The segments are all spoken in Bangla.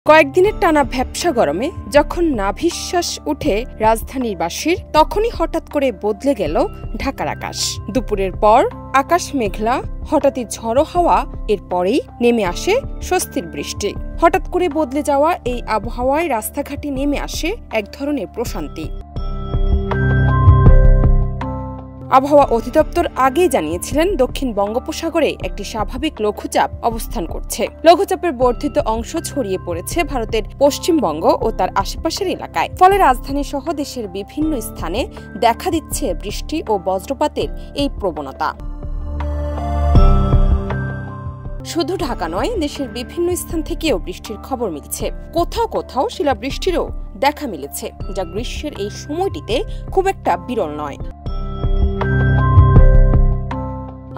কয়েকদিনের টানা ভ্যাপসা গরমে যখন নাভিশ্বাস উঠে রাজধানীবাসীর, তখনই হঠাৎ করে বদলে গেল ঢাকার আকাশ। দুপুরের পর আকাশ মেঘলা, হঠাৎই ঝড়ো হাওয়া, এরপরেই নেমে আসে স্বস্তির বৃষ্টি। হঠাৎ করে বদলে যাওয়া এই আবহাওয়ায় রাস্তাঘাটে নেমে আসে এক ধরনের প্রশান্তি। আবহাওয়া অধিদপ্তর আগেই জানিয়েছিলেন দক্ষিণ বঙ্গোপসাগরে একটি স্বাভাবিক লঘুচাপ অবস্থান করছে। লঘুচাপের বর্ধিত অংশ ছড়িয়ে পড়েছে ভারতের পশ্চিমবঙ্গ ও তার আশেপাশের এলাকায়। ফলে রাজধানী সহ দেশের বিভিন্ন স্থানে দেখা দিচ্ছে বৃষ্টি ও বজ্রপাতের এই প্রবণতা। শুধু ঢাকা নয়, দেশের বিভিন্ন স্থান থেকেও বৃষ্টির খবর মিলছে। কোথাও কোথাও শিলাবৃষ্টিরও দেখা মিলেছে, যা গ্রীষ্মের এই সময়টিতে খুব একটা বিরল নয়।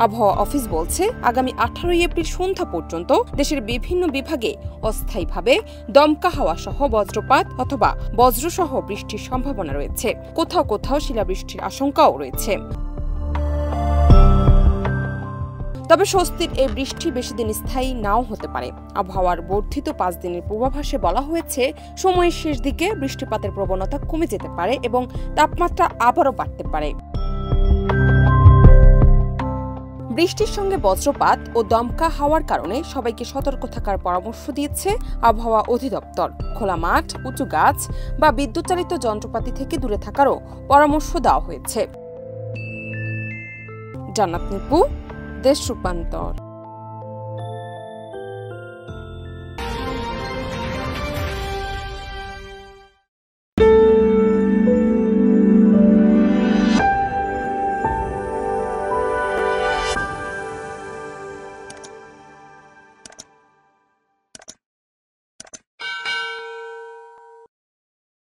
আবহাওয়া অফিস বলছে, আগামী 18 এপ্রিল সন্ধ্যা পর্যন্ত দেশের বিভিন্ন বিভাগে অস্থায়ীভাবে দমকা হাওয়া সহ বজ্রপাত অথবা বজ্রসহ বৃষ্টির সম্ভাবনা রয়েছে। কোথাও কোথাও শিলাবৃষ্টির আশঙ্কাও রয়েছে। তবে স্বস্তির এই বৃষ্টি বেশি দিন স্থায়ী নাও হতে পারে। আবহাওয়ার বর্ধিত 5 দিনের পূর্বাভাসে বলা হয়েছে, সময়ের শেষ দিকে বৃষ্টিপাতের প্রবণতা কমে যেতে পারে এবং তাপমাত্রা আবারও বাড়তে পারে। বৃষ্টির সঙ্গে বজ্রপাত ও দমকা হাওয়ার কারণে সবাইকে সতর্ক থাকার পরামর্শ দিয়েছে আবহাওয়া অধিদপ্তর। খোলা মাঠ, উঁচু গাছ বা বিদ্যুৎ চালিত যন্ত্রপাতি থেকে দূরে থাকারও পরামর্শ দেওয়া হয়েছে। জান্নাত নিপু, দেশ রূপান্তর।